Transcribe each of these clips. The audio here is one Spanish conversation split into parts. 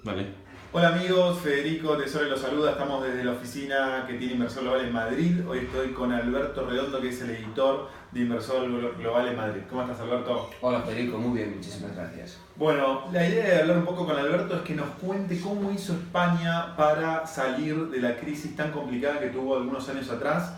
Vale. Hola amigos, Federico Tesoro los saluda, estamos desde la oficina que tiene Inversor Global en Madrid. Hoy estoy con Alberto Redondo, que es el editor de Inversor Global en Madrid. ¿Cómo estás, Alberto? Hola Federico, muy bien, muchísimas gracias. Bueno, la idea de hablar un poco con Alberto es que nos cuente cómo hizo España para salir de la crisis tan complicada que tuvo algunos años atrás.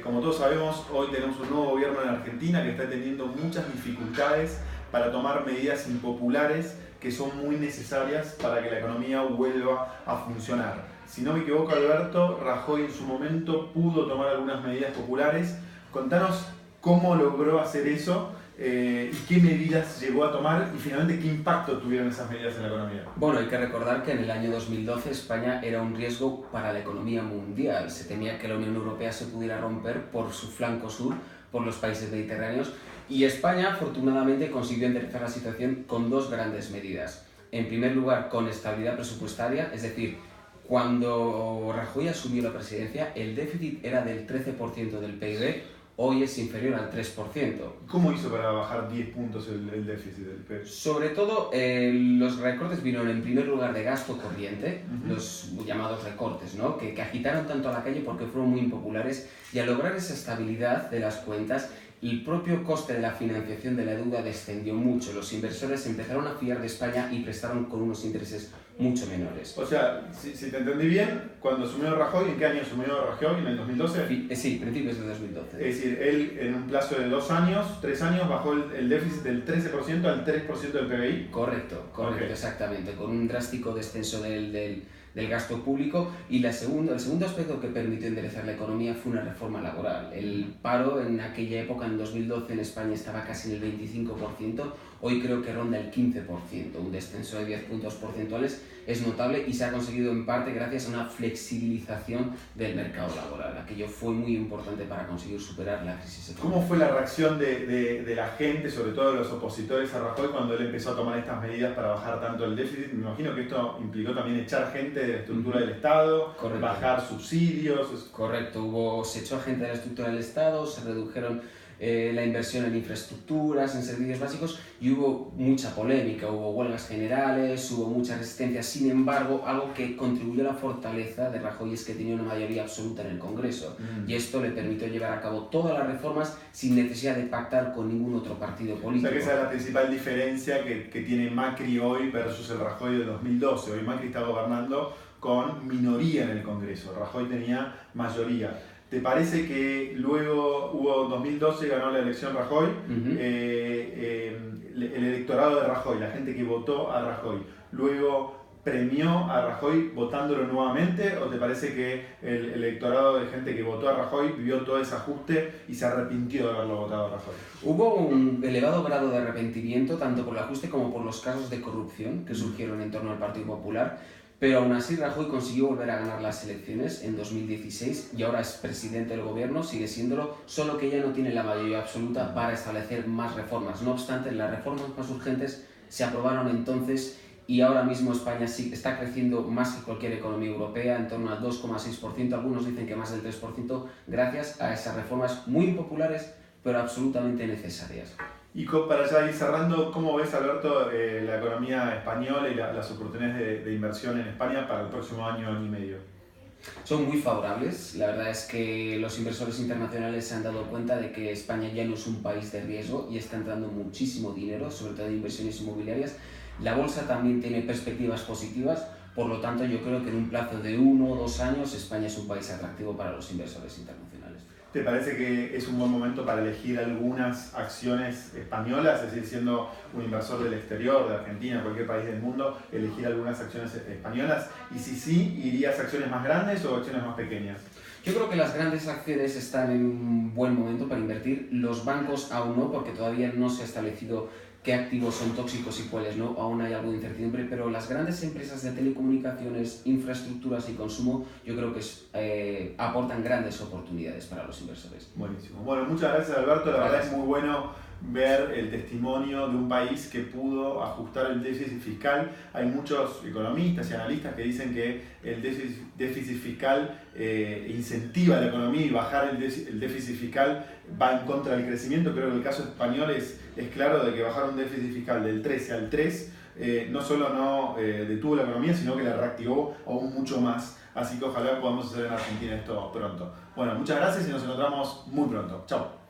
Como todos sabemos, hoy tenemos un nuevo gobierno en Argentina que está teniendo muchas dificultades para tomar medidas impopulares que son muy necesarias para que la economía vuelva a funcionar. Si no me equivoco, Alberto, Rajoy en su momento pudo tomar algunas medidas populares. Contanos cómo logró hacer eso y qué medidas llegó a tomar y finalmente qué impacto tuvieron esas medidas en la economía. Bueno, hay que recordar que en el año 2012 España era un riesgo para la economía mundial. Se temía que la Unión Europea se pudiera romper por su flanco sur, por los países mediterráneos, y España afortunadamente consiguió enderezar la situación con dos grandes medidas. En primer lugar, con estabilidad presupuestaria, es decir, cuando Rajoy asumió la presidencia, el déficit era del 13% del PIB, hoy es inferior al 3%. ¿Cómo hizo para bajar 10 puntos el déficit del PIB? Sobre todo, los recortes vinieron en primer lugar de gasto corriente, los llamados recortes, ¿no? que agitaron tanto a la calle porque fueron muy impopulares, y al lograr esa estabilidad de las cuentas, el propio coste de la financiación de la deuda descendió mucho. Los inversores empezaron a fiar de España y prestaron con unos intereses mucho menores. O sea, si te entendí bien, cuando asumió Rajoy, ¿en qué año asumió Rajoy? ¿En el 2012? Sí, principios de 2012. Es decir, él en un plazo de 2 años, 3 años, bajó el déficit del 13% al 3% del PBI. Correcto, Okay. Exactamente, con un drástico descenso del gasto público, y el segundo aspecto que permitió enderezar la economía fue una reforma laboral. El paro en aquella época, en 2012, en España estaba casi en el 25%, hoy creo que ronda el 15%, un descenso de 10 puntos porcentuales es notable y se ha conseguido en parte gracias a una flexibilización del mercado laboral. Aquello fue muy importante para conseguir superar la crisis económica. ¿Cómo fue la reacción de la gente, sobre todo de los opositores a Rajoy, cuando él empezó a tomar estas medidas para bajar tanto el déficit? Me imagino que esto implicó también echar gente de la estructura del Estado, Correcto. Bajar subsidios. Correcto, se echó a gente de la estructura del Estado, se redujeron la inversión en infraestructuras, en servicios básicos, y hubo mucha polémica, hubo huelgas generales, hubo mucha resistencia. Sin embargo, algo que contribuyó a la fortaleza de Rajoy es que tenía una mayoría absoluta en el Congreso, y esto le permitió llevar a cabo todas las reformas sin necesidad de pactar con ningún otro partido político. O sea que esa es la principal diferencia que tiene Macri hoy versus el Rajoy de 2012. Hoy Macri está gobernando con minoría en el Congreso, Rajoy tenía mayoría. ¿Te parece que luego hubo 2012, ganó la elección Rajoy, el electorado de Rajoy, la gente que votó a Rajoy, luego premió a Rajoy votándolo nuevamente, o te parece que el electorado de gente que votó a Rajoy vio todo ese ajuste y se arrepintió de haberlo votado a Rajoy? Hubo un elevado grado de arrepentimiento tanto por el ajuste como por los casos de corrupción que surgieron en torno al Partido Popular. Pero aún así Rajoy consiguió volver a ganar las elecciones en 2016 y ahora es presidente del gobierno, sigue siéndolo, solo que ya no tiene la mayoría absoluta para establecer más reformas. No obstante, las reformas más urgentes se aprobaron entonces y ahora mismo España sí está creciendo más que cualquier economía europea, en torno al 2,6%, algunos dicen que más del 3%, gracias a esas reformas muy impopulares pero absolutamente necesarias. Y para ya ir cerrando, ¿cómo ves, Alberto, la economía española y las oportunidades de inversión en España para el próximo año y medio? Son muy favorables. La verdad es que los inversores internacionales se han dado cuenta de que España ya no es un país de riesgo y está entrando muchísimo dinero, sobre todo en inversiones inmobiliarias. La bolsa también tiene perspectivas positivas, por lo tanto yo creo que en un plazo de 1 o 2 años España es un país atractivo para los inversores internacionales. ¿Te parece que es un buen momento para elegir algunas acciones españolas? Es decir, siendo un inversor del exterior, de Argentina, cualquier país del mundo, elegir algunas acciones españolas. Y si sí, ¿irías a acciones más grandes o acciones más pequeñas? Yo creo que las grandes acciones están en un buen momento para invertir. Los bancos aún no, porque todavía no se ha establecido qué activos son tóxicos y cuáles no, aún hay algo de incertidumbre, pero las grandes empresas de telecomunicaciones, infraestructuras y consumo, yo creo que aportan grandes oportunidades para los inversores. Buenísimo. Bueno, muchas gracias, Alberto. La verdad es muy bueno ver el testimonio de un país que pudo ajustar el déficit fiscal. Hay muchos economistas y analistas que dicen que el déficit fiscal incentiva la economía y bajar el déficit fiscal va en contra del crecimiento. Creo que el caso español es claro de que bajar un déficit fiscal del 13 al 3 no solo no detuvo la economía, sino que la reactivó aún mucho más. Así que ojalá podamos hacer en Argentina esto pronto. Bueno, muchas gracias y nos encontramos muy pronto. Chao.